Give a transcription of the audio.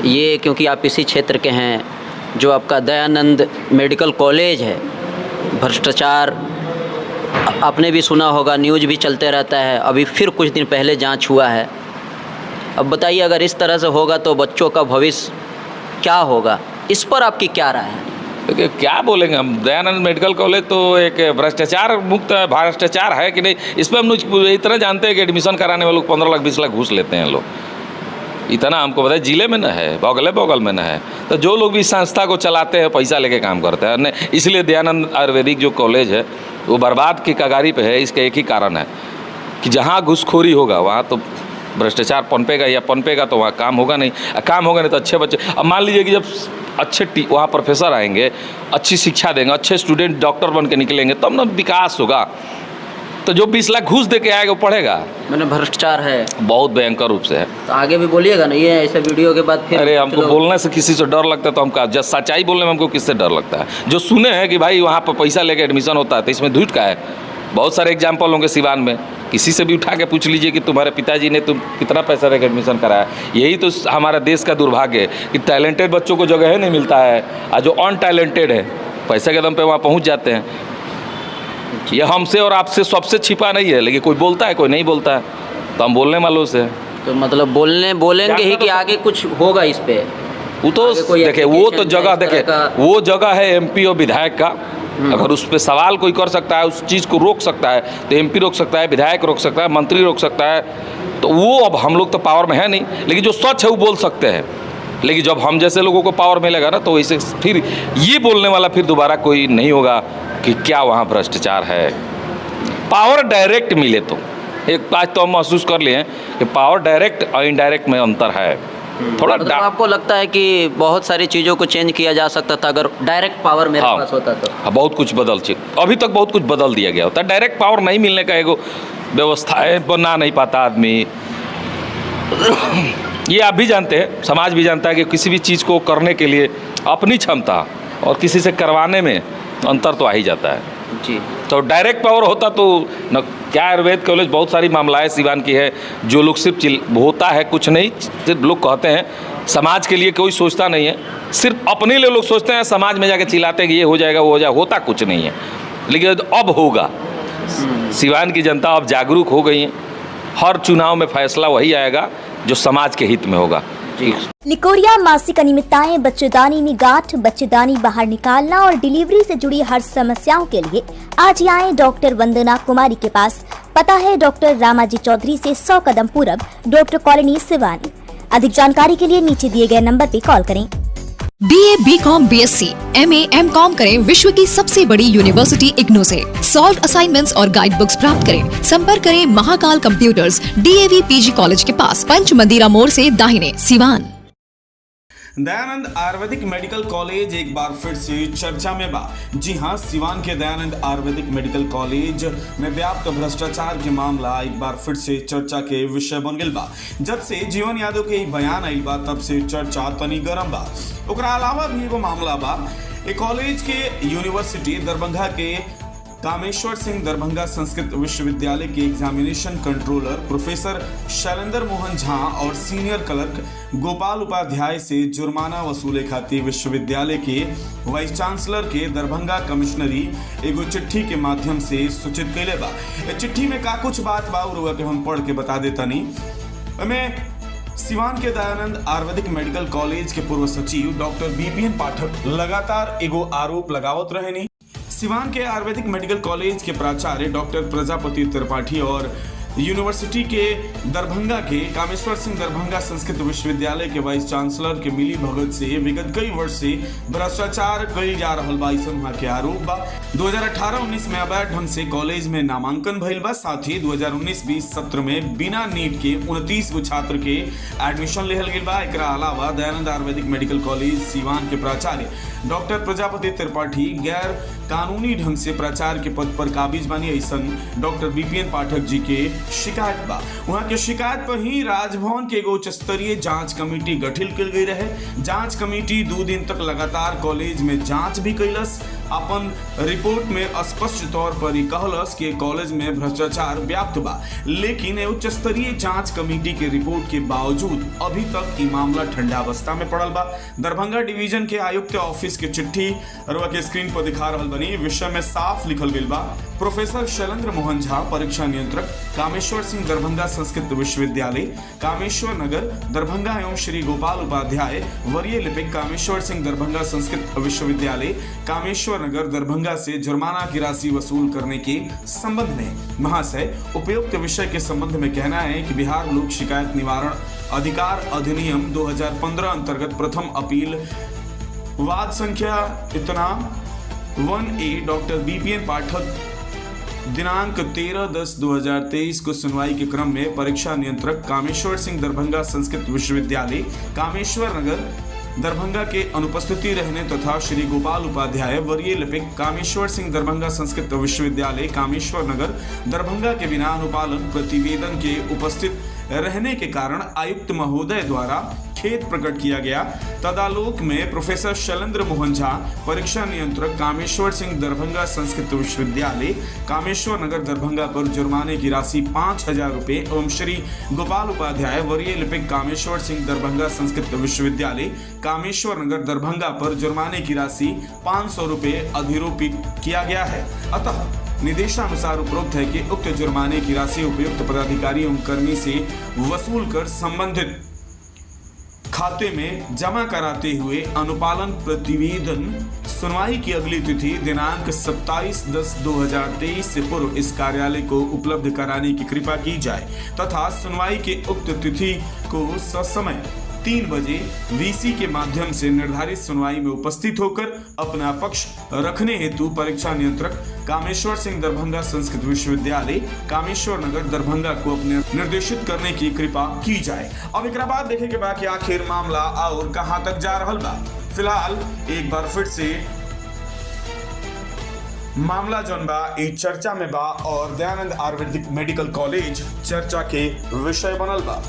ये क्योंकि आप इसी क्षेत्र के हैं, जो आपका दयानंद मेडिकल कॉलेज है, भ्रष्टाचार आपने भी सुना होगा, न्यूज़ भी चलते रहता है। अभी फिर कुछ दिन पहले जांच हुआ है। अब बताइए, अगर इस तरह से होगा तो बच्चों का भविष्य क्या होगा? इस पर आपकी क्या राय है? देखिए, क्या बोलेंगे हम। दयानंद मेडिकल कॉलेज तो एक भ्रष्टाचार मुक्त है। भ्रष्टाचार है कि नहीं, इस पर हम लोग इतना जानते हैं कि एडमिशन कराने वाले लोग 15 लाख 20 लाख घूस लेते हैं लोग। इतना हमको पता है, जिले में न है, बगल में न है। तो जो लोग भी इस संस्था को चलाते हैं पैसा लेके काम करते हैं। इसलिए दयानंद आयुर्वेदिक जो कॉलेज है वो बर्बाद की कगारी पे है। इसका एक ही कारण है कि जहाँ घूसखोरी होगा वहाँ तो भ्रष्टाचार पनपेगा, या पनपेगा तो वहाँ काम होगा नहीं। काम होगा नहीं तो अच्छे बच्चे, अब मान लीजिए कि जब अच्छे वहाँ प्रोफेसर आएंगे, अच्छी शिक्षा देंगे, अच्छे स्टूडेंट डॉक्टर बन के निकलेंगे, तब ना विकास होगा। तो जो 20 लाख घूस दे के आएगा वो पढ़ेगा। मैंने भ्रष्टाचार है, बहुत भयंकर रूप से है। तो आगे भी बोलिएगा ना, ये ऐसे वीडियो के बाद फिर अरे हमको बोलने से किसी से डर लगता है तो हम कहा, जब सच्चाई बोलने में हमको किससे डर लगता है? जो सुने हैं कि भाई वहाँ पर पैसा लेके एडमिशन होता है, तो इसमें झूठ का है। बहुत सारे एग्जाम्पल होंगे सिवान में, किसी से भी उठा के पूछ लीजिए कि तुम्हारे पिताजी ने तुम कितना पैसा लेकर एडमिशन कराया। यही तो हमारा देश का दुर्भाग्य है कि टैलेंटेड बच्चों को जगह नहीं मिलता है, और जो अनटैलेंटेड है पैसे के दम पे वहाँ पहुँच जाते हैं। ये हमसे और आपसे सबसे छिपा नहीं है, लेकिन कोई बोलता है कोई नहीं बोलता है, तो हम बोलने वालों से। तो मतलब बोलेंगे ही कि आगे कुछ होगा इस पे। वो तो देखिए, वो तो जगह देखे, वो जगह है एमपी और विधायक का। अगर उस पर सवाल कोई कर सकता है, उस चीज़ को रोक सकता है, तो एमपी रोक सकता है, विधायक रोक सकता है, मंत्री रोक सकता है। तो वो, अब हम लोग तो पावर में है नहीं, लेकिन जो सच है वो बोल सकते हैं। लेकिन जब हम जैसे लोगों को पावर मिलेगा ना, तो इसे फिर ये बोलने वाला फिर दोबारा कोई नहीं होगा कि क्या वहाँ भ्रष्टाचार है। पावर डायरेक्ट मिले तो एक बात तो हम महसूस कर लिए कि पावर डायरेक्ट और इनडायरेक्ट में अंतर है थोड़ा। मतलब आपको लगता है कि बहुत सारी चीज़ों को चेंज किया जा सकता था अगर डायरेक्ट पावर मेरे पास होता तो? हाँ, बहुत कुछ अभी तक बहुत कुछ बदल दिया गया होता। डायरेक्ट पावर नहीं मिलने का एगो व्यवस्था बना नहीं पाता आदमी। ये आप भी जानते हैं, समाज भी जानता है कि किसी भी चीज़ को करने के लिए अपनी क्षमता और किसी से करवाने में अंतर तो आ ही जाता है जी। तो डायरेक्ट पावर होता तो न क्या। आयुर्वेद कॉलेज बहुत सारी मामलाएं सिवान की है, जो लोग सिर्फ होता है कुछ नहीं, सिर्फ लोग कहते हैं, समाज के लिए कोई सोचता नहीं है, सिर्फ अपने लिए लोग सोचते हैं, समाज में जाके चिल्लाते हैं कि ये हो जाएगा वो हो जाएगा, होता कुछ नहीं है। लेकिन अब होगा। सिवान की जनता अब जागरूक हो गई है, हर चुनाव में फैसला वही आएगा जो समाज के हित में होगा। निकोरिया, मासिक अनियमितताएं, बच्चेदानी में गांठ, बच्चेदानी बाहर निकालना और डिलीवरी से जुड़ी हर समस्याओं के लिए आज ही आए डॉक्टर वंदना कुमारी के पास। पता है डॉक्टर रामाजी चौधरी से 100 कदम पूरब, डॉक्टर कॉलोनी सिवान। अधिक जानकारी के लिए नीचे दिए गए नंबर पर कॉल करें। BA, BCom, BSc, MA, MCom करें विश्व की सबसे बड़ी यूनिवर्सिटी इग्नू से। सॉल्व असाइनमेंट्स और गाइड बुक्स प्राप्त करें। संपर्क करें Mahakal computers, DAV PG college के पास, पंच मंदिरा मोड़ से दाहिने, सिवान। दयानंद आयुर्वेदिक मेडिकल कॉलेज एक बार फिर से चर्चा में बा। जी हां, सिवान के दयानंद आयुर्वेदिक मेडिकल कॉलेज में व्याप्त भ्रष्टाचार के मामला एक बार फिर से चर्चा के विषय बन गया बा। जब से जीवन यादव के बयान आइल बा, तब से चर्चा तनी गरम बा। ओकरा अलावा भी एगो मामला बा। एक कॉलेज के यूनिवर्सिटी दरभंगा के कामेश्वर सिंह दरभंगा संस्कृत विश्वविद्यालय के examination controller professor Shailendra Mohan Jha और सीनियर क्लर्क गोपाल उपाध्याय से जुर्माना वसूले खातिर विश्वविद्यालय के वाइस चांसलर के दरभंगा कमिश्नरी एगो चिट्ठी के माध्यम से सूचित कैले बा। चिट्ठी में का कुछ बात बा उरुआ के हम पढ़ के बता देतनी। हमें सिवान के दयानंद आयुर्वेदिक मेडिकल कॉलेज के पूर्व सचिव डॉक्टर BPN पाठक लगातार एगो आरोप लगावत रहेनी। सिवान के आयुर्वेदिक मेडिकल कॉलेज के प्राचार्य डॉक्टर प्रजापति त्रिपाठी और यूनिवर्सिटी के दरभंगा के कामेश्वर सिंह दरभंगा संस्कृत विश्वविद्यालय के वाइस चांसलर के मिली भगत से विगत कई वर्ष से भ्रष्टाचार कईल जा रहल बा, वहाँ के आरोप बा। 2018-19 में अवैध ढंग से कॉलेज में नामांकन भइल बा। साथ ही 2019-20 सत्र में बिना नीट के 29 गो छात्र के एडमिशन लेहल गेल बा। एकरा अलावा दयानंद आयुर्वेदिक मेडिकल कॉलेज सिवान के प्राचार्य डॉक्टर प्रजापति त्रिपाठी गैर कानूनी ढंग से प्राचार्य के पद पर काबिज बानी। ऐसन डॉक्टर BPN पाठक जी के शिकायत बा। वहां के शिकायत पर ही राजभवन के एगो उच्च स्तरीय जांच कमेटी गठित कल गई रहे। जांच कमेटी 2 दिन तक लगातार कॉलेज में जांच भी कैलस। अपन रिपोर्ट में स्पष्ट तौर पर ही कहलस कि कॉलेज में भ्रष्टाचार व्याप्त बा, लेकिन उच्च स्तरीय जांच कमेटी के रिपोर्ट के बावजूद अभी तक ये मामला ठंडा अवस्था में पड़ल बा। दरभंगा डिवीजन के आयुक्त ऑफिस की चिट्ठी रउआ के स्क्रीन पर दिखा रहल बनी। विषय में साफ लिखल गई बा, प्रोफेसर शैलेंद्र मोहन झा, परीक्षा नियंत्रक, कामेश्वर सिंह, दरभंगा संस्कृत विश्वविद्यालय, कामेश्वर नगर, दरभंगा एवं श्री गोपाल उपाध्याय, वरीय लिपिक, कामेश्वर सिंह, दरभंगा संस्कृत विश्वविद्यालय, कामेश्वर नगर, दरभंगा से जुर्माना की राशि वसूल करने के संबंध में महाशय उपयुक्त विषय के संबंध में कहना है कि बिहार लोक शिकायत निवारण अधिकार अधिनियम 2015 अंतर्गत प्रथम अपील वाद संख्या इतना 1A डॉक्टर BPN पाठक दिनांक 13/10/2023 को सुनवाई के क्रम में परीक्षा नियंत्रक कामेश्वर सिंह, दरभंगा संस्कृत विश्वविद्यालय, कामेश्वर नगर, दरभंगा के अनुपस्थिति रहने तथा श्री गोपाल उपाध्याय, वरीय लिपिक, कामेश्वर सिंह, दरभंगा संस्कृत विश्वविद्यालय, कामेश्वर नगर, दरभंगा के बिना अनुपालन प्रतिवेदन के उपस्थित रहने के कारण आयुक्त महोदय द्वारा खेद प्रकट किया गया। तदालोक में प्रोफेसर शैलेंद्र मोहन झा, परीक्षा नियंत्रक, कामेश्वर सिंह, दरभंगा संस्कृत विश्वविद्यालय, कामेश्वर नगर, दरभंगा पर जुर्माने की राशि 5,000 रुपए एवं श्री गोपाल उपाध्याय, वरीय लिपिक, कामेश्वर सिंह, दरभंगा संस्कृत विश्वविद्यालय, कामेश्वर नगर, दरभंगा पर जुर्माने की राशि 500 रुपए अधिरोपित किया गया है। अतः निर्देशानुसार उपरोक्त है कि उक्त जुर्माने की राशि उपयुक्त पदाधिकारी एवं कर्मी से वसूल कर संबंधित खाते में जमा कराते हुए अनुपालन प्रतिवेदन सुनवाई की अगली तिथि दिनांक 27/10/2023 से पूर्व इस कार्यालय को उपलब्ध कराने की कृपा की जाए तथा सुनवाई के उक्त तिथि को ससमय 3 बजे VC के माध्यम से निर्धारित सुनवाई में उपस्थित होकर अपना पक्ष रखने हेतु परीक्षा नियंत्रक कामेश्वर सिंह, दरभंगा संस्कृत विश्वविद्यालय, कामेश्वर नगर, दरभंगा को अपने निर्देशित करने की कृपा की जाए। अब एक बाद देखे के बाद कि आखिर मामला और कहां तक जा रहल बा। फिलहाल एक बार फिर से मामला जौन बा चर्चा में बा और दयानंद आयुर्वेदिक मेडिकल कॉलेज चर्चा के विषय बनल बा।